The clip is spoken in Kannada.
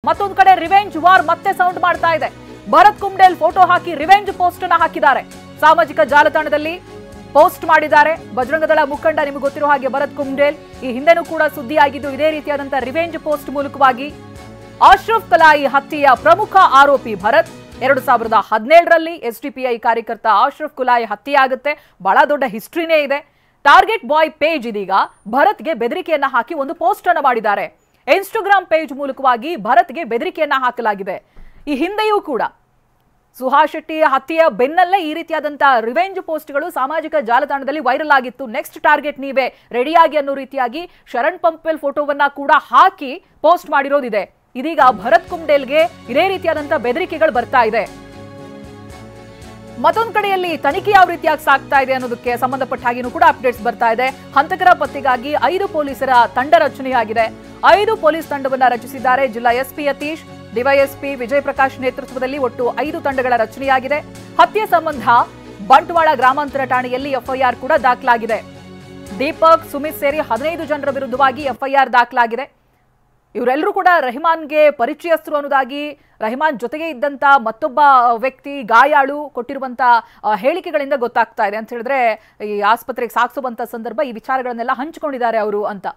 ಮತ್ತೊಂದು ಕಡೆ ರಿವೆಂಜ್ ವಾರ್ ಮತ್ತೆ ಸೌಂಡ್ ಮಾಡ್ತಾ ಇದೆ. ಭರತ್ ಕುಂಬ್ಡೇಲ್ ಫೋಟೋ ಹಾಕಿ ರಿವೆಂಜ್ ಪೋಸ್ಟ್ ಅನ್ನ ಹಾಕಿದ್ದಾರೆ. ಸಾಮಾಜಿಕ ಜಾಲತಾಣದಲ್ಲಿ ಪೋಸ್ಟ್ ಮಾಡಿದ್ದಾರೆ. ಬಜರಂಗದಳ ಮುಖಂಡ ನಿಮಗೆ ಗೊತ್ತಿರೋ ಹಾಗೆ ಭರತ್ ಕುಂಬ್ಡೇಲ್ ಈ ಹಿಂದೆನೂ ಕೂಡ ಸುದ್ದಿ ಆಗಿದ್ದು ಇದೇ ರೀತಿಯಾದಂತಹ ರಿವೆಂಜ್ ಪೋಸ್ಟ್ ಮೂಲಕವಾಗಿ. ಅಶ್ರಫ್ ಕಲಾಯಿ ಹತ್ಯೆಯ ಪ್ರಮುಖ ಆರೋಪಿ ಭರತ್ 2017ರಲ್ಲಿ ಎಸ್ಡಿಪಿಐ ಕಾರ್ಯಕರ್ತ ಅಶ್ರಫ್ ಕುಲಾಯಿ ಹತ್ಯೆಯಾಗುತ್ತೆ. ಬಹಳ ದೊಡ್ಡ ಹಿಸ್ಟ್ರಿನೇ ಇದೆ. ಟಾರ್ಗೆಟ್ ಬಾಯ್ ಪೇಜ್ ಇದೀಗ ಭರತ್ಗೆ ಬೆದರಿಕೆಯನ್ನ ಹಾಕಿ ಒಂದು ಪೋಸ್ಟ್ ಅನ್ನು ಮಾಡಿದ್ದಾರೆ. ಇನ್ಸ್ಟಾಗ್ರಾಮ್ ಪೇಜ್ ಮೂಲಕವಾಗಿ ಭರತ್ಗೆ ಬೆದರಿಕೆಯನ್ನ ಹಾಕಲಾಗಿದೆ. ಈ ಹಿಂದೆಯೂ ಕೂಡ ಸುಹಾಸ್ ಶೆಟ್ಟಿ ಹತ್ಯೆಯ ಬೆನ್ನಲ್ಲೇ ಈ ರೀತಿಯಾದಂತಹ ರಿವೆಂಜ್ ಪೋಸ್ಟ್ಗಳು ಸಾಮಾಜಿಕ ಜಾಲತಾಣದಲ್ಲಿ ವೈರಲ್ ಆಗಿತ್ತು. ನೆಕ್ಸ್ಟ್ ಟಾರ್ಗೆಟ್ ನೀವೇ ರೆಡಿಯಾಗಿ ಅನ್ನೋ ರೀತಿಯಾಗಿ ಶರಣ್ ಪಂಪೆಲ್ ಫೋಟೋವನ್ನ ಕೂಡ ಹಾಕಿ ಪೋಸ್ಟ್ ಮಾಡಿರೋದಿದೆ. ಇದೀಗ ಭರತ್ ಕುಂಬ್ಡೇಲ್ಗೆ ಇದೇ ರೀತಿಯಾದಂತಹ ಬೆದರಿಕೆಗಳು ಬರ್ತಾ ಇದೆ. ಮತ್ತೊಂದು ಕಡೆಯಲ್ಲಿ ತನಿಖೆ ಯಾವ ರೀತಿಯಾಗಿ ಸಾಗ್ತಾ ಇದೆ ಅನ್ನೋದಕ್ಕೆ ಸಂಬಂಧಪಟ್ಟ ಹಾಗೆನೂ ಕೂಡ ಅಪ್ಡೇಟ್ಸ್ ಬರ್ತಾ ಇದೆ. ಹಂತಕರ ಪತ್ತೆಗಾಗಿ 5 ಪೊಲೀಸರ ತಂಡ ರಚನೆಯಾಗಿದೆ. 5 ಪೊಲೀಸ್ ತಂಡವನ್ನ ರಚಿಸಿದ್ದಾರೆ. ಜಿಲ್ಲಾ ಎಸ್ಪಿ ಯತೀಶ್, ಡಿವೈಎಸ್ಪಿ ವಿಜಯ್ ಪ್ರಕಾಶ್ ನೇತೃತ್ವದಲ್ಲಿ ಒಟ್ಟು 5 ತಂಡಗಳ ರಚನೆಯಾಗಿದೆ. ಹತ್ಯೆ ಸಂಬಂಧ ಬಂಟ್ವಾಳ ಗ್ರಾಮಾಂತರ ಠಾಣೆಯಲ್ಲಿ ಎಫ್ಐಆರ್ ಕೂಡ ದಾಖಲಾಗಿದೆ. ದೀಪಕ್, ಸುಮಿತ್ ಸೇರಿ 15 ಜನರ ವಿರುದ್ಧವಾಗಿ ಎಫ್ಐಆರ್ ದಾಖಲಾಗಿದೆ. ಇವರೆಲ್ಲರೂ ಕೂಡ ರೆಹಮಾನ್ಗೆ ಪರಿಚಯಸ್ಥರು ಅನ್ನೋದಾಗಿ ರೆಹಮಾನ್ ಜೊತೆಗೆ ಇದ್ದಂತ ಮತ್ತೊಬ್ಬ ವ್ಯಕ್ತಿ ಗಾಯಾಳು ಕೊಟ್ಟಿರುವಂತ ಹೇಳಿಕೆಗಳಿಂದ ಗೊತ್ತಾಗ್ತಾ ಇದೆ. ಅಂತ ಹೇಳಿದ್ರೆ ಈ ಆಸ್ಪತ್ರೆಗೆ ಸಾಗಿಸುವಂತ ಸಂದರ್ಭ ಈ ವಿಚಾರಗಳನ್ನೆಲ್ಲ ಹಂಚಿಕೊಂಡಿದ್ದಾರೆ ಅವರು ಅಂತ.